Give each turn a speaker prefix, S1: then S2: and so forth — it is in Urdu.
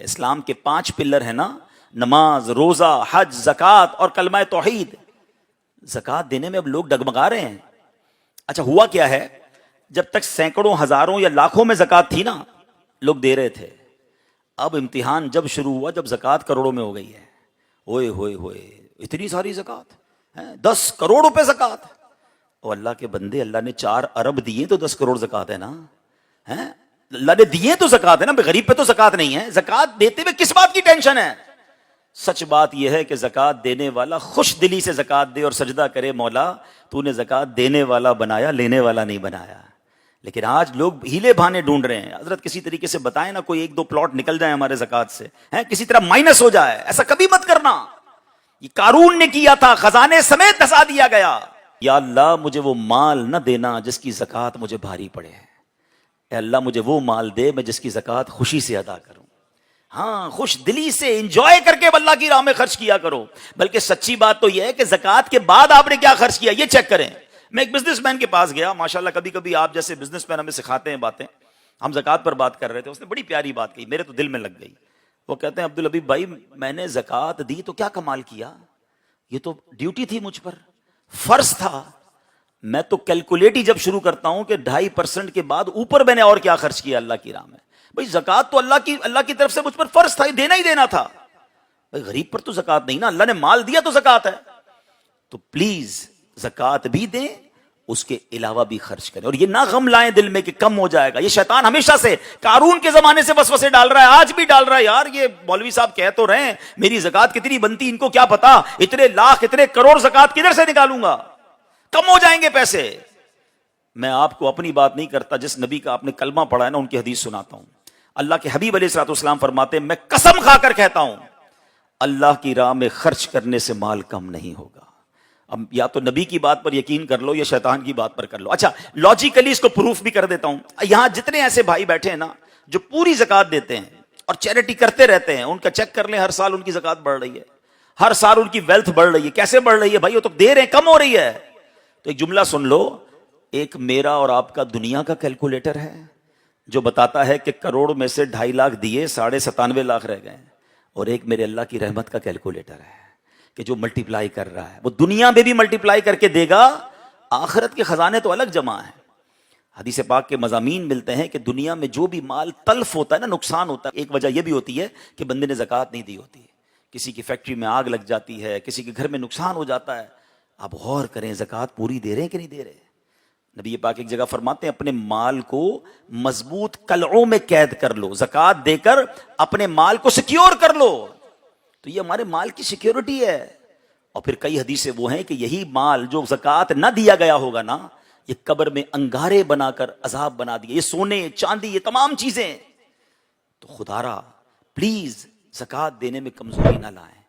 S1: اسلام کے 5 پلر ہیں نا، نماز، روزہ، حج، زکوٰۃ اور کلمہ توحید. زکوٰۃ دینے میں اب لوگ ڈگمگا رہے ہیں. اچھا ہوا کیا ہے، جب تک سینکڑوں، ہزاروں یا لاکھوں میں زکوٰۃ تھی نا، لوگ دے رہے تھے. اب امتحان جب شروع ہوا، جب زکوٰۃ کروڑوں میں ہو گئی ہے، ہوئے ہوئے ہوئے اتنی ساری زکوٰۃ، 10 کروڑ روپے زکوٰۃ. اور اللہ کے بندے، اللہ نے 4 ارب دیے تو 10 کروڑ زکوٰۃ ہے نا. اللہ نے دیے تو زکوٰۃ ہے نا، غریب پہ تو زکوٰۃ نہیں ہے. زکوٰۃ دیتے ہوئے کس بات کی ٹینشن ہے؟ سچ بات یہ ہے کہ زکوٰۃ دینے والا خوش دلی سے زکوٰۃ دے اور سجدہ کرے، مولا تو نے زکوٰۃ دینے والا بنایا، لینے والا نہیں بنایا. لیکن آج لوگ ہیلے بہانے ڈھونڈ رہے ہیں. حضرت کسی طریقے سے بتائیں نا، کوئی 1-2 پلاٹ نکل جائے ہمارے زکوٰۃ سے، کسی طرح مائنس ہو جائے. ایسا کبھی مت کرنا. یہ قارون نے کیا تھا، خزانے سمیت دھسا دیا گیا. یا اللہ مجھے وہ مال نہ دینا جس کی زکوٰۃ مجھے بھاری پڑے. اے اللہ مجھے وہ مال دے میں جس کی زکوٰۃ خوشی سے ادا کروں. ہاں، خوش دلی سے انجوائے کر کے اللہ کی راہ میں خرچ کیا کرو. بلکہ سچی بات تو یہ ہے کہ زکوٰۃ کے بعد آپ نے کیا خرچ کیا یہ چیک کریں. میں ایک بزنس مین کے پاس گیا، ماشاءاللہ کبھی کبھی آپ جیسے بزنس مین ہمیں سکھاتے ہیں باتیں. ہم زکوٰۃ پر بات کر رہے تھے، اس نے بڑی پیاری بات کہی، میرے تو دل میں لگ گئی. وہ کہتے ہیں عبدالحبیب بھائی، میں نے زکوٰۃ دی تو کیا کمال کیا، یہ تو ڈیوٹی تھی مجھ پر، فرض تھا. میں تو کیلکولیٹ ہی جب شروع کرتا ہوں کہ 2.5% کے بعد اوپر میں نے اور کیا خرچ کیا اللہ کی راہ میں. بھائی زکوٰۃ تو اللہ کی طرف سے مجھ پر فرض تھا، دینا ہی دینا تھا. بھائی غریب پر تو زکوٰۃ نہیں نا، اللہ نے مال دیا تو زکوٰۃ ہے. تو پلیز زکوٰۃ بھی دیں، اس کے علاوہ بھی خرچ کریں. اور یہ نہ غم لائیں دل میں کہ کم ہو جائے گا. یہ شیطان ہمیشہ سے قارون کے زمانے سے وسوسے ڈال رہا ہے، آج بھی ڈال رہا ہے. یار یہ مولوی صاحب کہہ تو رہے ہیں میری زکوٰۃ کتنی بنتی، ان کو کیا پتا اتنے لاکھ اتنے کروڑ زکوٰۃ کدھر سے نکالوں گا، کم ہو جائیں گے پیسے. میں آپ کو اپنی بات نہیں کرتا، جس نبی کا آپ نے کلمہ پڑھا ہے نا ان کی حدیث سناتا ہوں. اللہ کے حبیب علیہ الصلوۃ والسلام فرماتے ہیں، میں قسم کھا کر کہتا ہوں اللہ کی راہ میں خرچ کرنے سے مال کم نہیں ہوگا. اب یا تو نبی کی بات پر یقین کر لو یا شیطان کی بات پر کر لو. اچھا لاجیکلی اس کو پروف بھی کر دیتا ہوں. یہاں جتنے ایسے بھائی بیٹھے ہیں نا جو پوری زکوٰۃ دیتے ہیں اور چیریٹی کرتے رہتے ہیں، ان کا چیک کر لیں، ہر سال ان کی زکوٰۃ بڑھ رہی ہے، ہر سال ان کی ویلتھ بڑھ رہی ہے. کیسے بڑھ رہی ہے بھائی؟ وہ تو دے رہے ہیں، کم ہو رہی ہے. تو ایک جملہ سن لو، ایک میرا اور آپ کا دنیا کا کیلکولیٹر ہے جو بتاتا ہے کہ کروڑ میں سے 2.5 لاکھ دیے، 97.5 لاکھ رہ گئے. اور ایک میرے اللہ کی رحمت کا کیلکولیٹر ہے کہ جو ملٹیپلائی کر رہا ہے، وہ دنیا میں بھی ملٹیپلائی کر کے دے گا. آخرت کے خزانے تو الگ جمع ہیں. حدیث پاک کے مضامین ملتے ہیں کہ دنیا میں جو بھی مال تلف ہوتا ہے نا، نقصان ہوتا ہے، ایک وجہ یہ بھی ہوتی ہے کہ بندے نے زکوٰۃ نہیں دی ہوتی. کسی کی فیکٹری میں آگ لگ جاتی ہے، کسی کے گھر میں نقصان ہو جاتا ہے. آپ غور کریں زکوٰۃ پوری دے رہے ہیں کہ نہیں دے رہے. نبی پاک ایک جگہ فرماتے ہیں اپنے مال کو مضبوط قلعوں میں قید کر لو، زکوٰۃ دے کر اپنے مال کو سیکیور کر لو. تو یہ ہمارے مال کی سیکیورٹی ہے. اور پھر کئی حدیثیں وہ ہیں کہ یہی مال جو زکوٰۃ نہ دیا گیا ہوگا نا، یہ قبر میں انگارے بنا کر عذاب بنا دیے. یہ سونے چاندی یہ تمام چیزیں. تو خدا را پلیز زکوٰۃ دینے میں کمزوری نہ لائیں.